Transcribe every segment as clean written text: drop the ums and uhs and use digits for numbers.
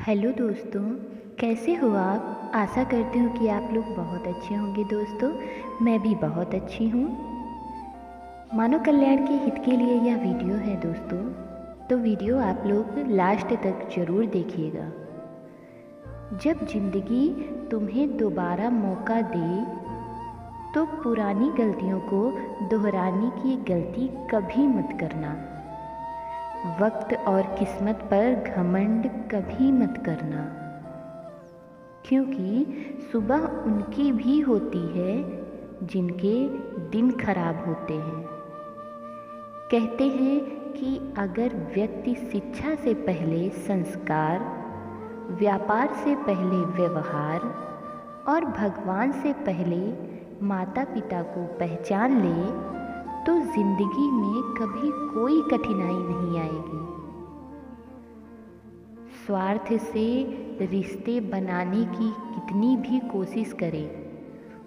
Hello दोस्तों, कैसे हो आप? आशा करती हूँ कि आप लोग बहुत अच्छे होंगे दोस्तों। मैं भी बहुत अच्छी हूँ। मानव कल्याण के हित के लिए यह वीडियो है दोस्तों, तो वीडियो आप लोग लास्ट तक ज़रूर देखिएगा। जब ज़िंदगी तुम्हें दोबारा मौका दे तो पुरानी गलतियों को दोहराने की गलती कभी मत करना। वक्त और किस्मत पर घमंड कभी मत करना, क्योंकि सुबह उनकी भी होती है जिनके दिन खराब होते हैं। कहते हैं कि अगर व्यक्ति शिक्षा से पहले संस्कार, व्यापार से पहले व्यवहार और भगवान से पहले माता पिता को पहचान ले तो जिंदगी में कभी कोई कठिनाई नहीं आएगी। स्वार्थ से रिश्ते बनाने की कितनी भी कोशिश करें,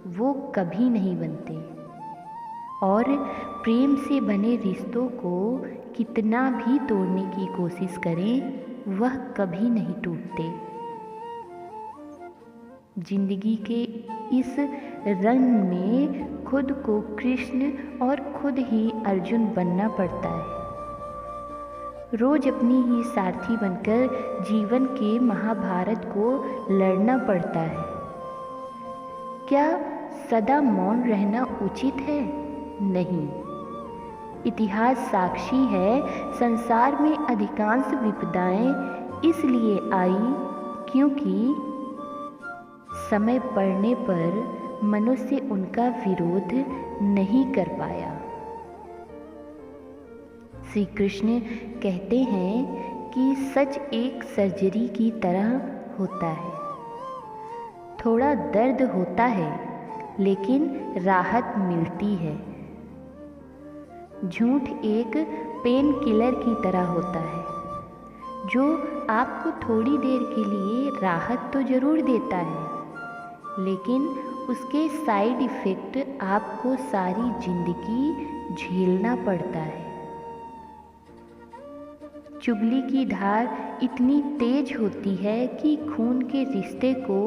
वो कभी नहीं बनते, और प्रेम से बने रिश्तों को कितना भी तोड़ने की कोशिश करें, वह कभी नहीं टूटते। जिंदगी के इस रंग में खुद को कृष्ण और खुद ही अर्जुन बनना पड़ता है। रोज अपनी ही सारथी बनकर जीवन के महाभारत को लड़ना पड़ता है। क्या सदा मौन रहना उचित है? नहीं। इतिहास साक्षी है, संसार में अधिकांश विपदाएं इसलिए आई क्योंकि समय पड़ने पर मनुष्य उनका विरोध नहीं कर पाया। श्री कृष्ण कहते हैं कि सच एक सर्जरी की तरह होता है। थोड़ा दर्द होता है लेकिन राहत मिलती है। झूठ एक पेन किलर की तरह होता है जो आपको थोड़ी देर के लिए राहत तो ज़रूर देता है, लेकिन उसके साइड इफ़ेक्ट आपको सारी जिंदगी झेलना पड़ता है। चुगली की धार इतनी तेज होती है कि खून के रिश्ते को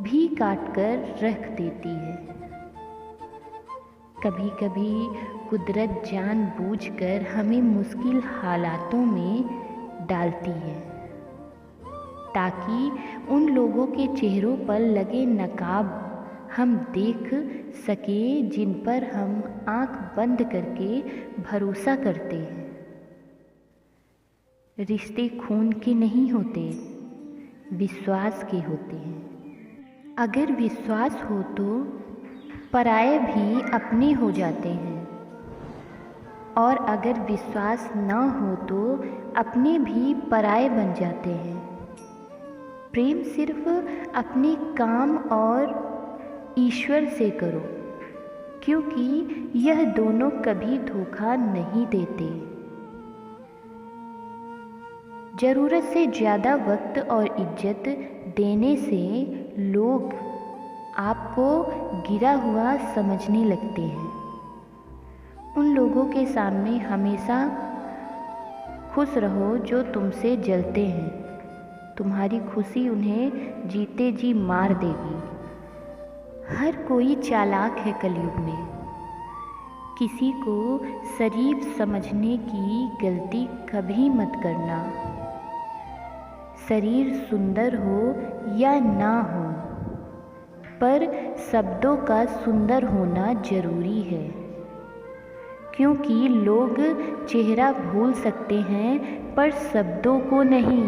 भी काट कर रख देती है। कभी कभी कुदरत जानबूझकर हमें मुश्किल हालातों में डालती है ताकि उन लोगों के चेहरों पर लगे नकाब हम देख सकें जिन पर हम आंख बंद करके भरोसा करते हैं। रिश्ते खून के नहीं होते, विश्वास के होते हैं। अगर विश्वास हो तो पराये भी अपने हो जाते हैं, और अगर विश्वास ना हो तो अपने भी पराये बन जाते हैं। प्रेम सिर्फ अपने काम और ईश्वर से करो, क्योंकि यह दोनों कभी धोखा नहीं देते। ज़रूरत से ज़्यादा वक्त और इज्जत देने से लोग आपको गिरा हुआ समझने लगते हैं। उन लोगों के सामने हमेशा खुश रहो जो तुमसे जलते हैं। तुम्हारी खुशी उन्हें जीते जी मार देगी। हर कोई चालाक है कलयुग में। किसी को शरीफ समझने की गलती कभी मत करना। शरीर सुंदर हो या ना हो, पर शब्दों का सुंदर होना जरूरी है, क्योंकि लोग चेहरा भूल सकते हैं पर शब्दों को नहीं।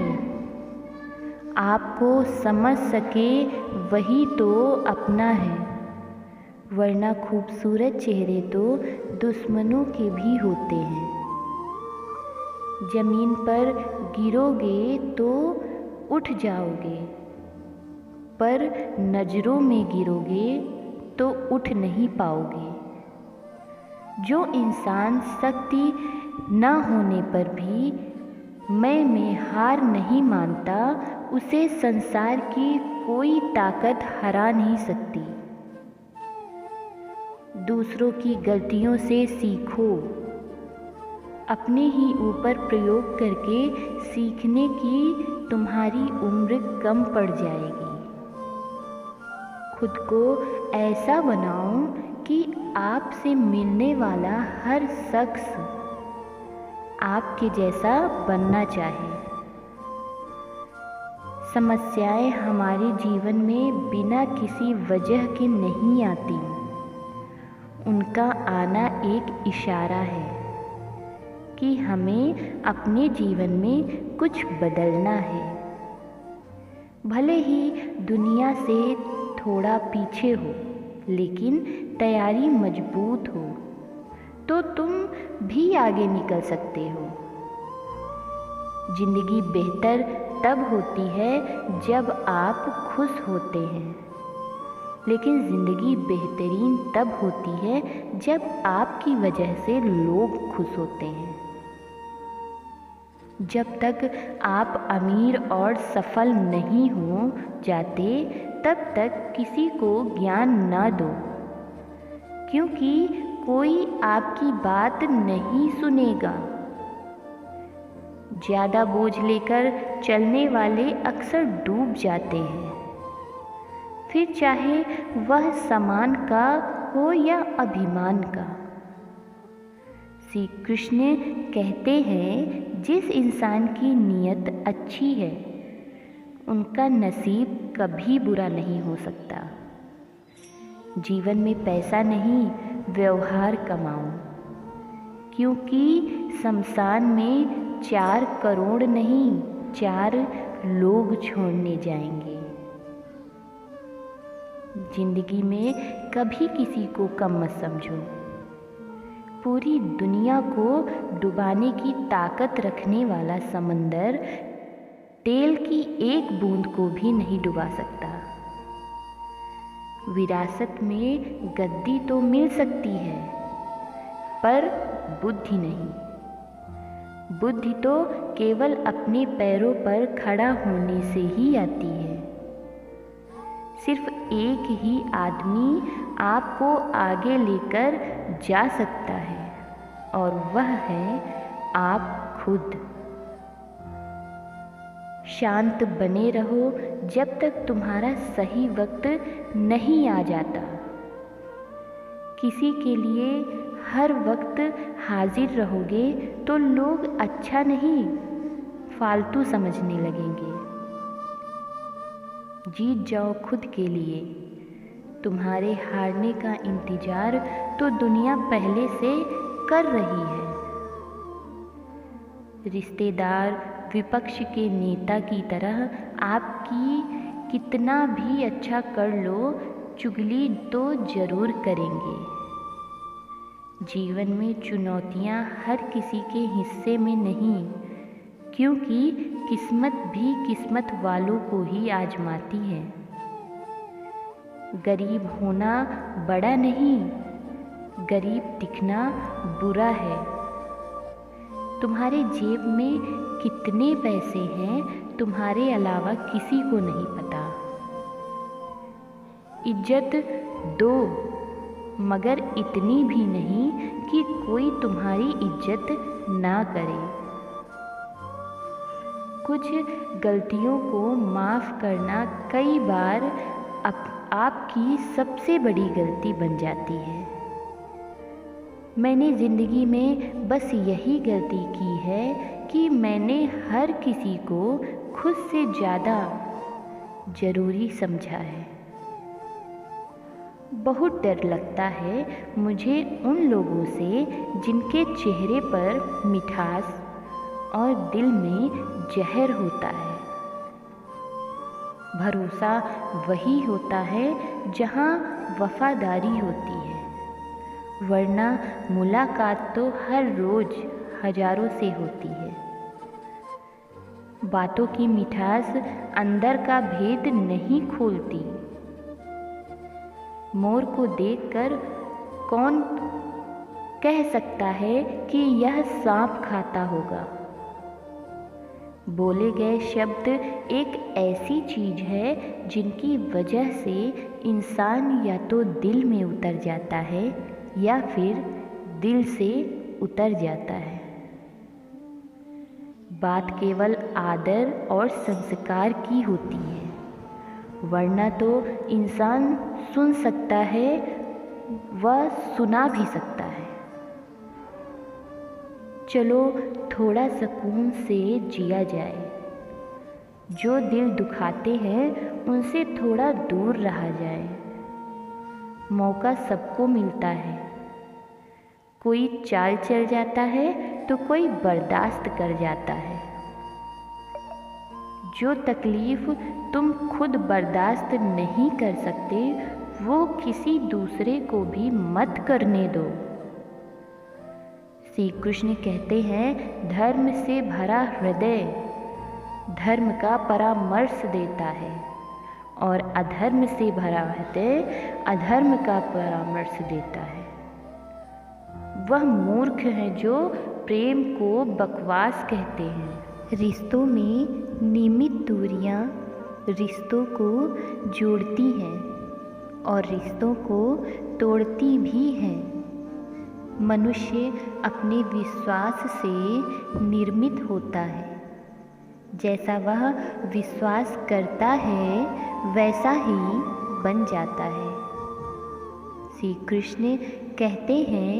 आपको समझ सके वही तो अपना है, वरना खूबसूरत चेहरे तो दुश्मनों के भी होते हैं। जमीन पर गिरोगे तो उठ जाओगे, पर नज़रों में गिरोगे तो उठ नहीं पाओगे। जो इंसान शक्ति न होने पर भी मैं में हार नहीं मानता, उसे संसार की कोई ताकत हरा नहीं सकती। दूसरों की गलतियों से सीखो, अपने ही ऊपर प्रयोग करके सीखने की तुम्हारी उम्र कम पड़ जाएगी। खुद को ऐसा बनाओ कि आपसे मिलने वाला हर शख्स आपके जैसा बनना चाहे। समस्याएं हमारे जीवन में बिना किसी वजह के नहीं आती। उनका आना एक इशारा है कि हमें अपने जीवन में कुछ बदलना है। भले ही दुनिया से थोड़ा पीछे हो, लेकिन तैयारी मजबूत हो तो तुम भी आगे निकल सकते हो। जिंदगी बेहतर तब होती है जब आप खुश होते हैं, लेकिन ज़िंदगी बेहतरीन तब होती है जब आपकी वजह से लोग खुश होते हैं। जब तक आप अमीर और सफल नहीं हो जाते तब तक किसी को ज्ञान ना दो, क्योंकि कोई आपकी बात नहीं सुनेगा। ज़्यादा बोझ लेकर चलने वाले अक्सर डूब जाते हैं, फिर चाहे वह सम्मान का हो या अभिमान का। श्री कृष्ण कहते हैं, जिस इंसान की नीयत अच्छी है उनका नसीब कभी बुरा नहीं हो सकता। जीवन में पैसा नहीं, व्यवहार कमाओ, क्योंकि शमशान में 4 करोड़ नहीं 4 लोग छोड़ने जाएंगे। जिंदगी में कभी किसी को कम मत समझो। पूरी दुनिया को डुबाने की ताकत रखने वाला समंदर तेल की एक बूंद को भी नहीं डुबा सकता। विरासत में गद्दी तो मिल सकती है, पर बुद्धि नहीं। बुद्धि तो केवल अपने पैरों पर खड़ा होने से ही आती है। सिर्फ एक ही आदमी आपको आगे लेकर जा सकता है, और वह है आप खुद। शांत बने रहो जब तक तुम्हारा सही वक्त नहीं आ जाता। किसी के लिए हर वक्त हाजिर रहोगे तो लोग अच्छा नहीं, फालतू समझने लगेंगे। जीत जाओ खुद के लिए। तुम्हारे हारने का इंतजार तो दुनिया पहले से कर रही है। रिश्तेदार विपक्ष के नेता की तरह आपकी कितना भी अच्छा कर लो, चुगली तो जरूर करेंगे। जीवन में चुनौतियां हर किसी के हिस्से में नहीं, क्योंकि किस्मत भी किस्मत वालों को ही आजमाती है। गरीब होना बड़ा नहीं, गरीब दिखना बुरा है। तुम्हारे जेब में कितने पैसे हैं तुम्हारे अलावा किसी को नहीं पता। इज्जत दो, मगर इतनी भी नहीं कि कोई तुम्हारी इज्जत ना करे। कुछ गलतियों को माफ़ करना कई बार आपकी सबसे बड़ी गलती बन जाती है। मैंने ज़िंदगी में बस यही गलती की है कि मैंने हर किसी को खुद से ज़्यादा ज़रूरी समझा है। बहुत डर लगता है मुझे उन लोगों से जिनके चेहरे पर मिठास और दिल में जहर होता है। भरोसा वही होता है जहाँ वफादारी होती है, वरना मुलाकात तो हर रोज़ हजारों से होती है। बातों की मिठास अंदर का भेद नहीं खोलती। मोर को देखकर कौन कह सकता है कि यह सांप खाता होगा। बोले गए शब्द एक ऐसी चीज़ है जिनकी वजह से इंसान या तो दिल में उतर जाता है या फिर दिल से उतर जाता है। बात केवल आदर और संस्कार की होती है, वरना तो इंसान सुन सकता है व सुना भी सकता है। चलो थोड़ा सुकून से जिया जाए। जो दिल दुखाते हैं उनसे थोड़ा दूर रहा जाए। मौका सबको मिलता है, कोई चाल चल जाता है तो कोई बर्दाश्त कर जाता है। जो तकलीफ़ तुम खुद बर्दाश्त नहीं कर सकते वो किसी दूसरे को भी मत करने दो। श्री कृष्ण कहते हैं, धर्म से भरा हृदय धर्म का परामर्श देता है और अधर्म से भरा हृदय अधर्म का परामर्श देता है। वह मूर्ख है जो प्रेम को बकवास कहते हैं। रिश्तों में नियमित दूरियां रिश्तों को जोड़ती हैं और रिश्तों को तोड़ती भी हैं। मनुष्य अपने विश्वास से निर्मित होता है। जैसा वह विश्वास करता है वैसा ही बन जाता है। श्री कृष्ण कहते हैं,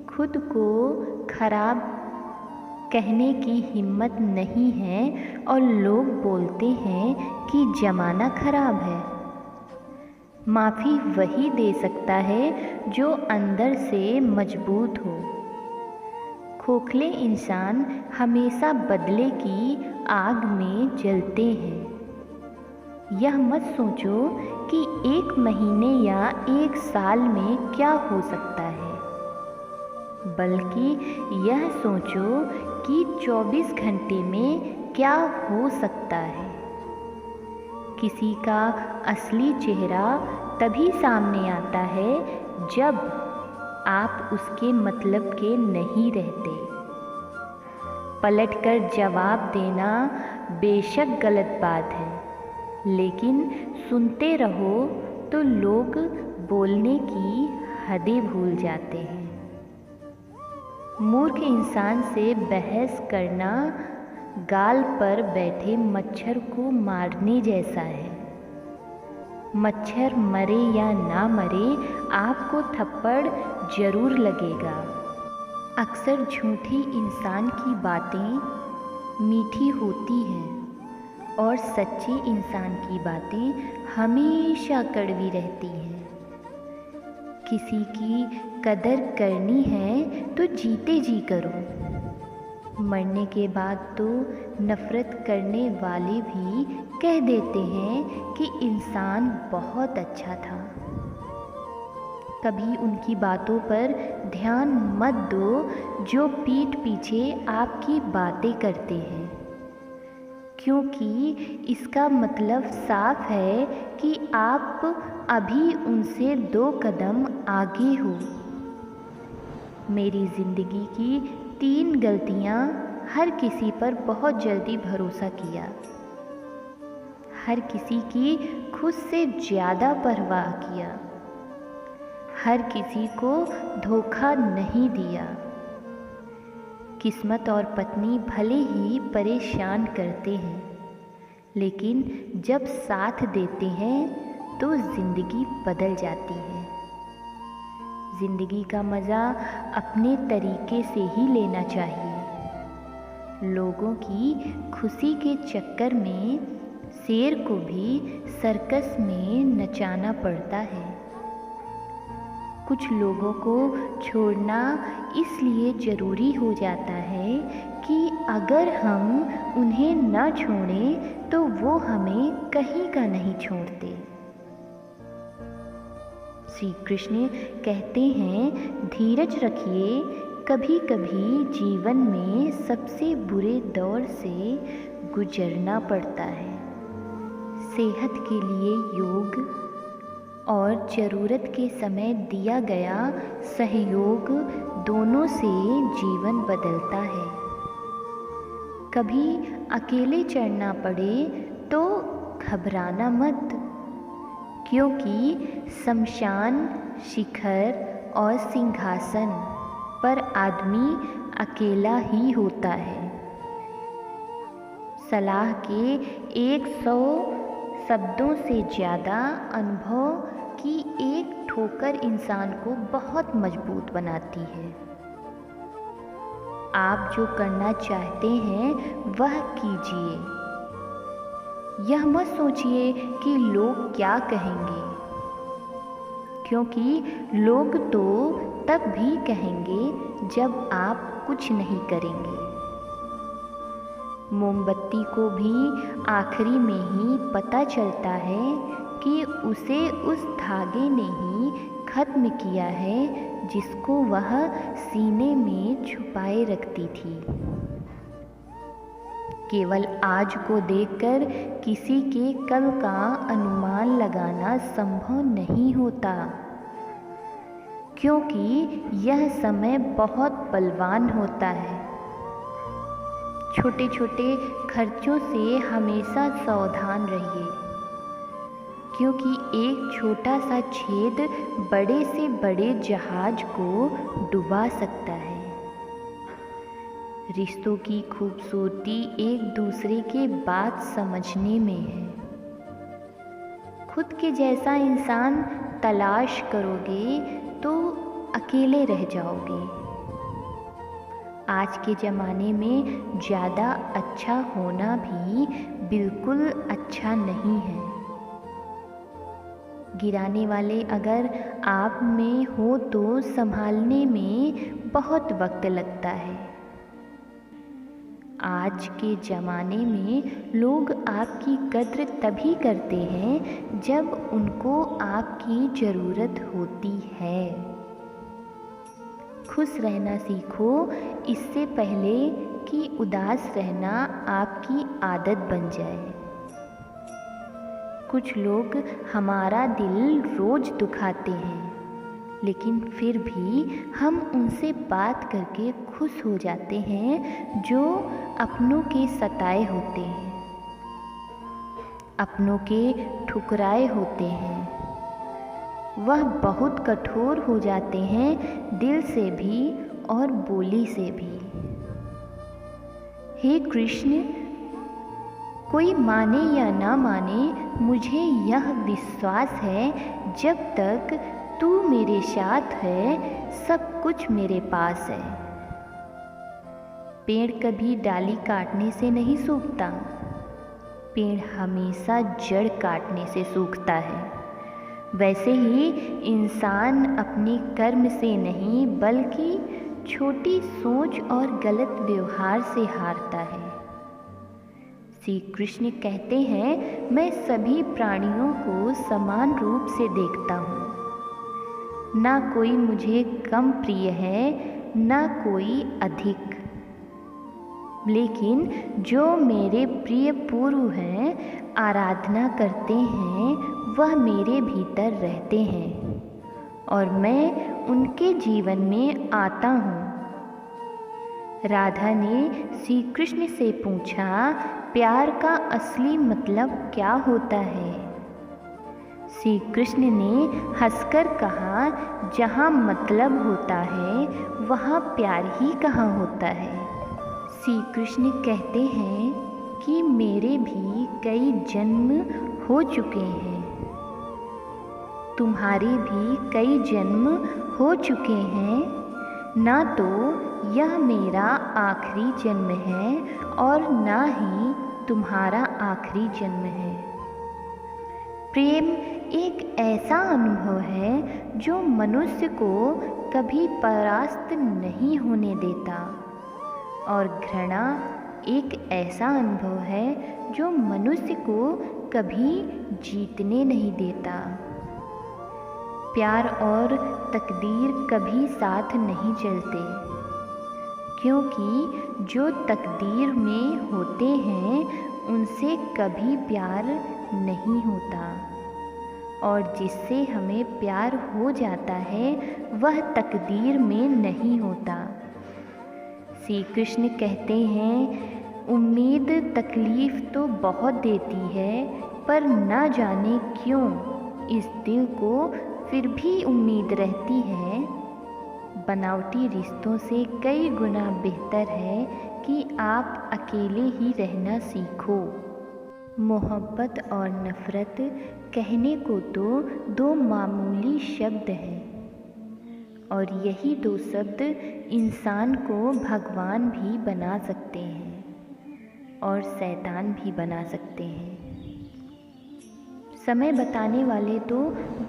खुद को खराब कहने की हिम्मत नहीं है और लोग बोलते हैं कि ज़माना खराब है। माफ़ी वही दे सकता है जो अंदर से मजबूत हो। खोखले इंसान हमेशा बदले की आग में जलते हैं। यह मत सोचो कि 1 महीने या 1 साल में क्या हो सकता है, बल्कि यह सोचो कि 24 घंटे में क्या हो सकता है। किसी का असली चेहरा तभी सामने आता है जब आप उसके मतलब के नहीं रहते। पलटकर जवाब देना बेशक गलत बात है, लेकिन सुनते रहो तो लोग बोलने की हदें भूल जाते हैं। मूर्ख इंसान से बहस करना गाल पर बैठे मच्छर को मारने जैसा है। मच्छर मरे या ना मरे, आपको थप्पड़ जरूर लगेगा। अक्सर झूठी इंसान की बातें मीठी होती हैं और सच्चे इंसान की बातें हमेशा कड़वी रहती हैं। किसी की कदर करनी है तो जीते जी करो। मरने के बाद तो नफ़रत करने वाले भी कह देते हैं कि इंसान बहुत अच्छा था। कभी उनकी बातों पर ध्यान मत दो जो पीठ पीछे आपकी बातें करते हैं, क्योंकि इसका मतलब साफ है कि आप अभी उनसे 2 कदम आगे हो। मेरी ज़िंदगी की 3 गलतियाँ: हर किसी पर बहुत जल्दी भरोसा किया, हर किसी की खुद से ज़्यादा परवाह किया, हर किसी को धोखा नहीं दिया। किस्मत और पत्नी भले ही परेशान करते हैं, लेकिन जब साथ देते हैं तो ज़िंदगी बदल जाती है। ज़िंदगी का मज़ा अपने तरीके से ही लेना चाहिए। लोगों की खुशी के चक्कर में शेर को भी सर्कस में नचाना पड़ता है। कुछ लोगों को छोड़ना इसलिए ज़रूरी हो जाता है कि अगर हम उन्हें न छोड़ें तो वो हमें कहीं का नहीं छोड़ते। श्री कृष्ण कहते हैं, धीरज रखिए, कभी कभी जीवन में सबसे बुरे दौर से गुजरना पड़ता है। सेहत के लिए योग और ज़रूरत के समय दिया गया सहयोग दोनों से जीवन बदलता है। कभी अकेले चढ़ना पड़े तो घबराना मत, क्योंकि शमशान, शिखर और सिंहासन पर आदमी अकेला ही होता है। सलाह के 100 शब्दों से ज़्यादा अनुभव की एक ठोकर इंसान को बहुत मजबूत बनाती है। आप जो करना चाहते हैं वह कीजिए। यह मत सोचिए कि लोग क्या कहेंगे, क्योंकि लोग तो तब भी कहेंगे जब आप कुछ नहीं करेंगे। मोमबत्ती को भी आखिरी में ही पता चलता है कि उसे उस धागे ने ही खत्म किया है जिसको वह सीने में छुपाए रखती थी। केवल आज को देखकर किसी के कल का अनुमान लगाना संभव नहीं होता, क्योंकि यह समय बहुत बलवान होता है। छोटे छोटे खर्चों से हमेशा सावधान रहिए, क्योंकि एक छोटा सा छेद बड़े से बड़े जहाज को डुबा सकता है। रिश्तों की खूबसूरती एक दूसरे के बात समझने में है। खुद के जैसा इंसान तलाश करोगे तो अकेले रह जाओगे। आज के ज़माने में ज़्यादा अच्छा होना भी बिल्कुल अच्छा नहीं है। गिराने वाले अगर आप में हो तो संभालने में बहुत वक्त लगता है। आज के ज़माने में लोग आपकी कद्र तभी करते हैं जब उनको आपकी ज़रूरत होती है। खुश रहना सीखो, इससे पहले कि उदास रहना आपकी आदत बन जाए। कुछ लोग हमारा दिल रोज़ दुखाते हैं, लेकिन फिर भी हम उनसे बात करके खुश हो जाते हैं जो अपनों के सताए होते हैं, अपनों के ठुकराए होते हैं। वह बहुत कठोर हो जाते हैं, दिल से भी और बोली से भी। हे कृष्ण, कोई माने या ना माने, मुझे यह विश्वास है जब तक तू मेरे साथ है सब कुछ मेरे पास है। पेड़ कभी डाली काटने से नहीं सूखता, पेड़ हमेशा जड़ काटने से सूखता है। वैसे ही इंसान अपने कर्म से नहीं बल्कि छोटी सोच और गलत व्यवहार से हारता है। श्री कृष्ण कहते हैं, मैं सभी प्राणियों को समान रूप से देखता हूँ। ना कोई मुझे कम प्रिय है, ना कोई अधिक, लेकिन जो मेरे प्रिय पूर्व हैं, आराधना करते हैं, वह मेरे भीतर रहते हैं और मैं उनके जीवन में आता हूँ। राधा ने श्री कृष्ण से पूछा, प्यार का असली मतलब क्या होता है? श्री कृष्ण ने हंसकर कहा, जहाँ मतलब होता है वहाँ प्यार ही कहाँ होता है। श्री कृष्ण कहते हैं कि मेरे भी कई जन्म हो चुके हैं, तुम्हारे भी कई जन्म हो चुके हैं, ना तो यह मेरा आखिरी जन्म है और ना ही तुम्हारा आखिरी जन्म है। प्रेम एक ऐसा अनुभव है जो मनुष्य को कभी परास्त नहीं होने देता, और घृणा एक ऐसा अनुभव है जो मनुष्य को कभी जीतने नहीं देता। प्यार और तकदीर कभी साथ नहीं चलते, क्योंकि जो तकदीर में होते हैं उनसे कभी प्यार नहीं होता, और जिससे हमें प्यार हो जाता है वह तकदीर में नहीं होता। श्री कृष्ण कहते हैं, उम्मीद तकलीफ़ तो बहुत देती है, पर ना जाने क्यों इस दिल को फिर भी उम्मीद रहती है। बनावटी रिश्तों से कई गुना बेहतर है कि आप अकेले ही रहना सीखो। मोहब्बत और नफ़रत कहने को तो दो मामूली शब्द हैं, और यही दो शब्द इंसान को भगवान भी बना सकते हैं और शैतान भी बना सकते हैं। समय बताने वाले तो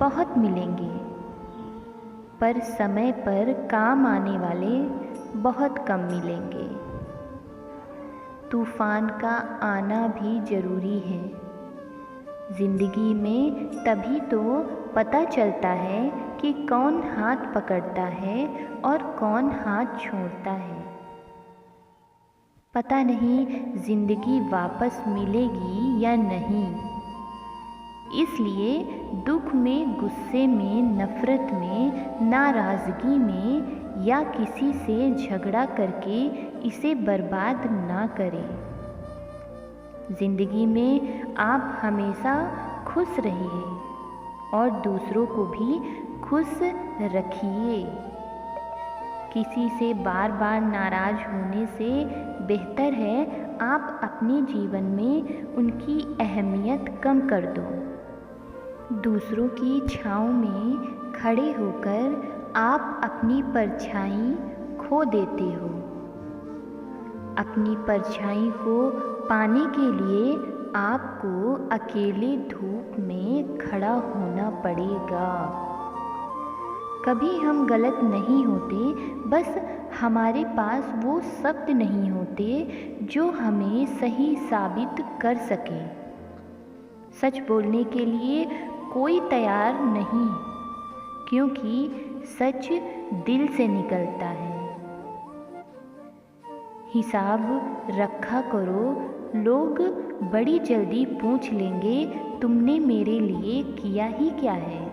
बहुत मिलेंगे, पर समय पर काम आने वाले बहुत कम मिलेंगे। तूफ़ान का आना भी ज़रूरी है। ज़िंदगी में तभी तो पता चलता है कि कौन हाथ पकड़ता है और कौन हाथ छोड़ता है। पता नहीं ज़िंदगी वापस मिलेगी या नहीं, इसलिए दुख में, गुस्से में, नफ़रत में, नाराज़गी में या किसी से झगड़ा करके इसे बर्बाद ना करें। ज़िंदगी में आप हमेशा खुश रहिए और दूसरों को भी खुश रखिए। किसी से बार बार नाराज़ होने से बेहतर है आप अपने जीवन में उनकी अहमियत कम कर दो। दूसरों की छाँव में खड़े होकर आप अपनी परछाई खो देते हो। अपनी परछाई को पाने के लिए आपको अकेले धूप में खड़ा होना पड़ेगा। कभी हम गलत नहीं होते, बस हमारे पास वो शब्द नहीं होते जो हमें सही साबित कर सके। सच बोलने के लिए कोई तैयार नहीं, क्योंकि सच दिल से निकलता है। हिसाब रखा करो, लोग बड़ी जल्दी पूछ लेंगे तुमने मेरे लिए किया ही क्या है।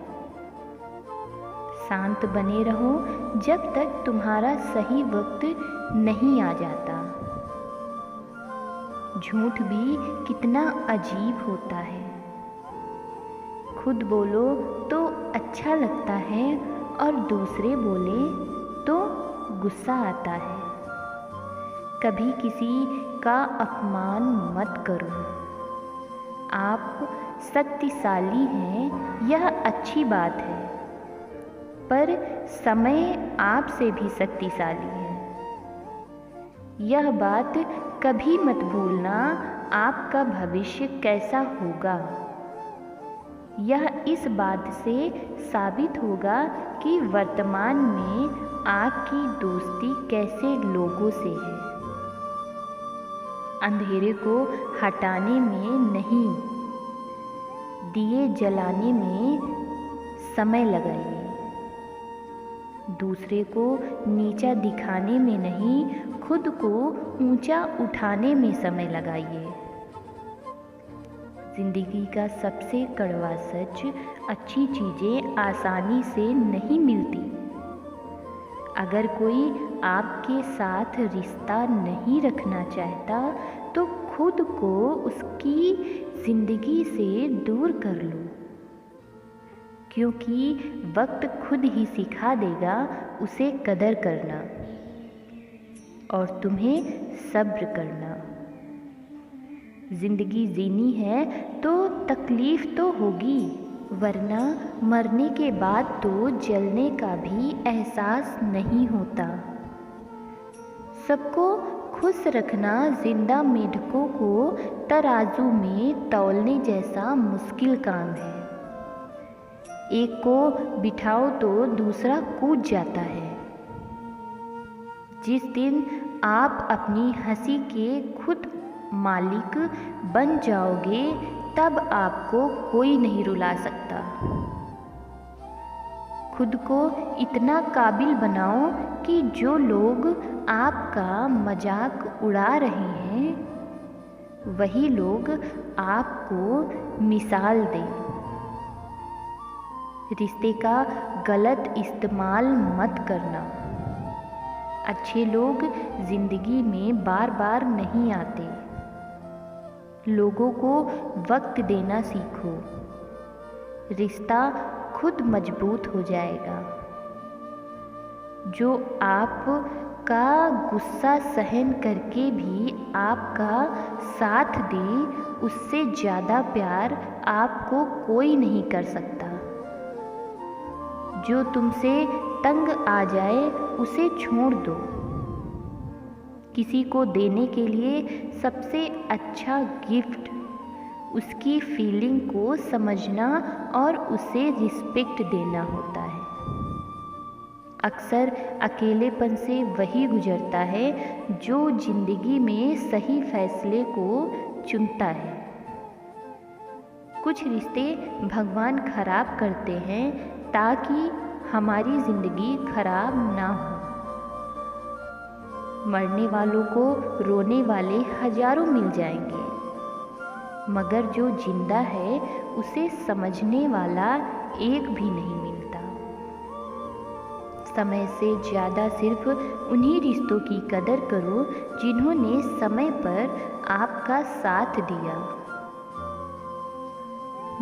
शांत बने रहो जब तक तुम्हारा सही वक्त नहीं आ जाता। झूठ भी कितना अजीब होता है। खुद बोलो तो अच्छा लगता है और दूसरे बोले तो गुस्सा आता है। कभी किसी का अपमान मत करो। आप शक्तिशाली हैं, यह अच्छी बात है, पर समय आपसे भी शक्तिशाली है। यह बात कभी मत भूलना, आपका भविष्य कैसा होगा यह इस बात से साबित होगा कि वर्तमान में आपकी दोस्ती कैसे लोगों से है। अंधेरे को हटाने में नहीं, दिए जलाने में समय लगाइए। दूसरे को नीचा दिखाने में नहीं, खुद को ऊंचा उठाने में समय लगाइए। ज़िंदगी का सबसे कड़वा सच, अच्छी चीज़ें आसानी से नहीं मिलती। अगर कोई आपके साथ रिश्ता नहीं रखना चाहता तो खुद को उसकी ज़िंदगी से दूर कर लो, क्योंकि वक्त खुद ही सिखा देगा उसे कदर करना और तुम्हें सब्र करना। ज़िंदगी जीनी है तो तकलीफ़ तो होगी, वरना मरने के बाद तो जलने का भी एहसास नहीं होता। सबको खुश रखना जिंदा मेढकों को तराजू में तौलने जैसा मुश्किल काम है। एक को बिठाओ तो दूसरा कूद जाता है। जिस दिन आप अपनी हंसी के खुद मालिक बन जाओगे, तब आपको कोई नहीं रुला सकता। खुद को इतना काबिल बनाओ कि जो लोग आपका मजाक उड़ा रहे हैं वही लोग आपको मिसाल दें। रिश्ते का गलत इस्तेमाल मत करना। अच्छे लोग जिंदगी में बार बार नहीं आते। लोगों को वक्त देना सीखो, रिश्ता खुद मजबूत हो जाएगा। जो आप का गुस्सा सहन करके भी आपका साथ दे, उससे ज़्यादा प्यार आपको कोई नहीं कर सकता। जो तुमसे तंग आ जाए उसे छोड़ दो। किसी को देने के लिए सबसे अच्छा गिफ्ट उसकी फीलिंग को समझना और उसे रिस्पेक्ट देना होता है। अक्सर अकेलेपन से वही गुजरता है जो जिंदगी में सही फैसले को चुनता है। कुछ रिश्ते भगवान खराब करते हैं ताकि हमारी ज़िंदगी खराब ना हो। मरने वालों को रोने वाले हजारों मिल जाएंगे, मगर जो जिंदा है उसे समझने वाला एक भी नहीं मिलता। समय से ज़्यादा सिर्फ उन्हीं रिश्तों की कदर करो जिन्होंने समय पर आपका साथ दिया।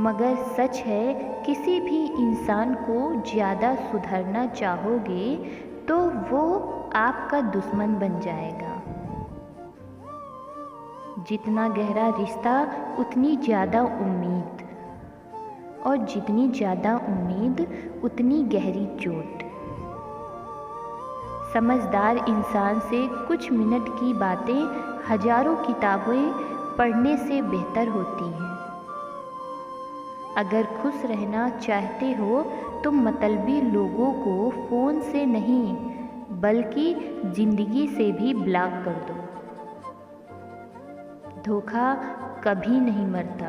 मगर सच है, किसी भी इंसान को ज़्यादा सुधरना चाहोगे तो वो आपका दुश्मन बन जाएगा। जितना गहरा रिश्ता उतनी ज़्यादा उम्मीद, और जितनी ज़्यादा उम्मीद उतनी गहरी चोट। समझदार इंसान से कुछ मिनट की बातें हजारों किताबें पढ़ने से बेहतर होती हैं। अगर खुश रहना चाहते हो तो मतलबी लोगों को फ़ोन से नहीं बल्कि ज़िंदगी से भी ब्लॉक कर दो। धोखा कभी नहीं मरता।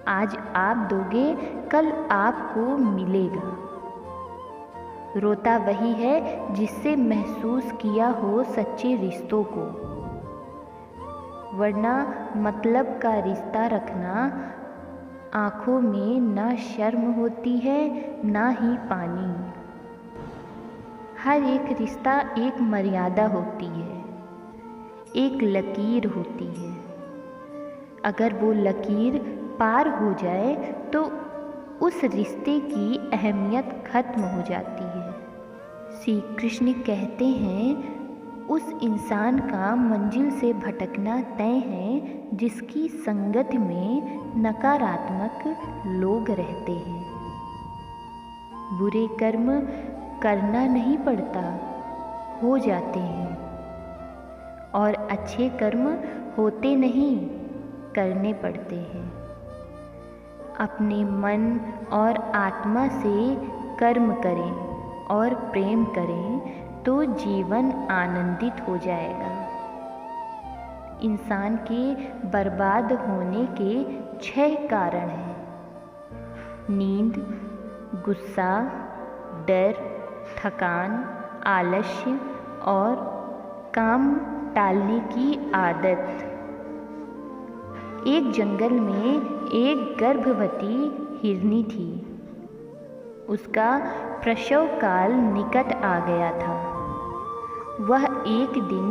आज आप दोगे, कल आपको मिलेगा। रोता वही है जिससे महसूस किया हो सच्चे रिश्तों को, वरना मतलब का रिश्ता रखना आँखों में ना शर्म होती है ना ही पानी। हर एक रिश्ता एक मर्यादा होती है, एक लकीर होती है। अगर वो लकीर पार हो जाए तो उस रिश्ते की अहमियत खत्म हो जाती है। श्री कृष्ण कहते हैं, उस इंसान का मंजिल से भटकना तय है जिसकी संगत में नकारात्मक लोग रहते हैं। बुरे कर्म करना नहीं पड़ता, हो जाते हैं, और अच्छे कर्म होते नहीं, करने पड़ते हैं। अपने मन और आत्मा से कर्म करें और प्रेम करें तो जीवन आनंदित हो जाएगा। इंसान के बर्बाद होने के 6 कारण हैं: नींद, गुस्सा, डर, थकान, आलस्य और काम टालने की आदत। एक जंगल में एक गर्भवती हिरनी थी। उसका प्रसव काल निकट आ गया था। वह एक दिन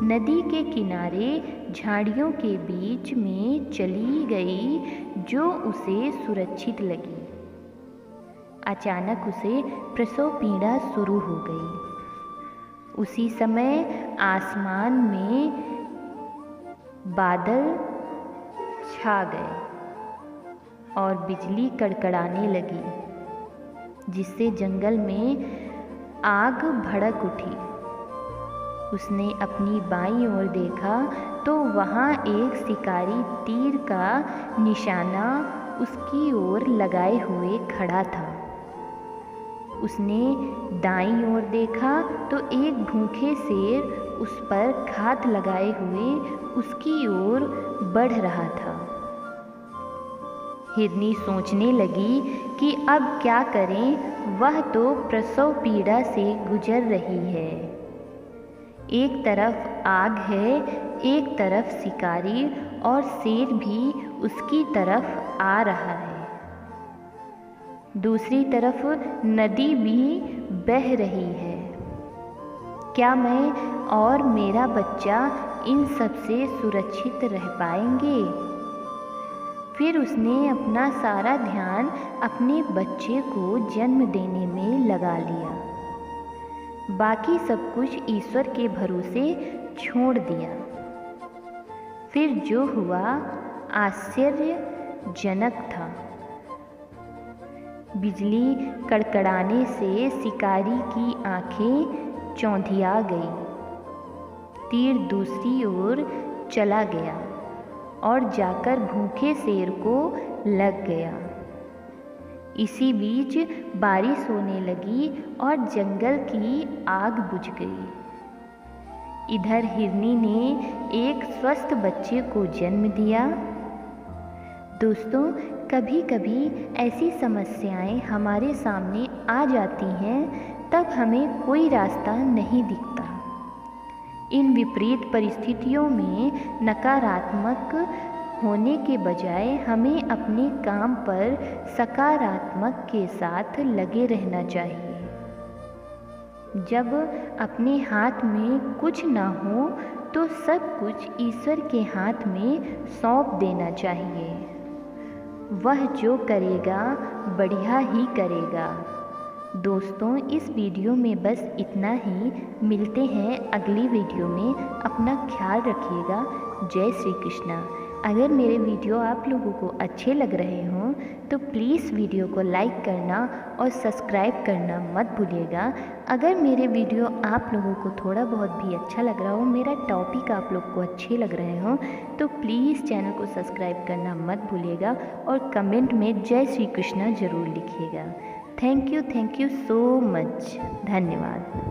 नदी के किनारे झाड़ियों के बीच में चली गई जो उसे सुरक्षित लगी। अचानक उसे प्रसव पीड़ा शुरू हो गई। उसी समय आसमान में बादल छा गए और बिजली कड़कड़ाने लगी, जिससे जंगल में आग भड़क उठी। उसने अपनी बाईं ओर देखा तो वहाँ एक शिकारी तीर का निशाना उसकी ओर लगाए हुए खड़ा था। उसने दाईं ओर देखा तो एक भूखे शेर उस पर घात लगाए हुए उसकी ओर बढ़ रहा था। हिरनी सोचने लगी कि अब क्या करें, वह तो प्रसव पीड़ा से गुजर रही है। एक तरफ आग है, एक तरफ शिकारी, और शेर भी उसकी तरफ आ रहा है। दूसरी तरफ नदी भी बह रही है। क्या मैं और मेरा बच्चा इन सब से सुरक्षित रह पाएंगे? फिर उसने अपना सारा ध्यान अपने बच्चे को जन्म देने में लगा लिया। बाकी सब कुछ ईश्वर के भरोसे छोड़ दिया। फिर जो हुआ आश्चर्यजनक था। बिजली कड़कड़ाने से शिकारी की आंखें चौंधिया गई। तीर दूसरी ओर चला गया और जाकर भूखे शेर को लग गया। इसी बीच बारिश होने लगी और जंगल की आग बुझ गई। इधर हिरनी ने एक स्वस्थ बच्चे को जन्म दिया। दोस्तों, कभी कभी ऐसी समस्याएं हमारे सामने आ जाती हैं, तब हमें कोई रास्ता नहीं दिखता। इन विपरीत परिस्थितियों में नकारात्मक होने के बजाय हमें अपने काम पर सकारात्मक के साथ लगे रहना चाहिए। जब अपने हाथ में कुछ ना हो तो सब कुछ ईश्वर के हाथ में सौंप देना चाहिए। वह जो करेगा बढ़िया ही करेगा। दोस्तों, इस वीडियो में बस इतना ही। मिलते हैं अगली वीडियो में। अपना ख्याल रखिएगा। जय श्री कृष्णा। अगर मेरे वीडियो आप लोगों को अच्छे लग रहे हों तो प्लीज़ वीडियो को लाइक करना और सब्सक्राइब करना मत भूलिएगा। अगर मेरे वीडियो आप लोगों को थोड़ा बहुत भी अच्छा लग रहा हो, मेरा टॉपिक आप लोग को अच्छे लग रहे हों, तो प्लीज़ चैनल को सब्सक्राइब करना मत भूलिएगा और कमेंट में जय श्री कृष्णा ज़रूर लिखिएगा। Thank you so much. धन्यवाद।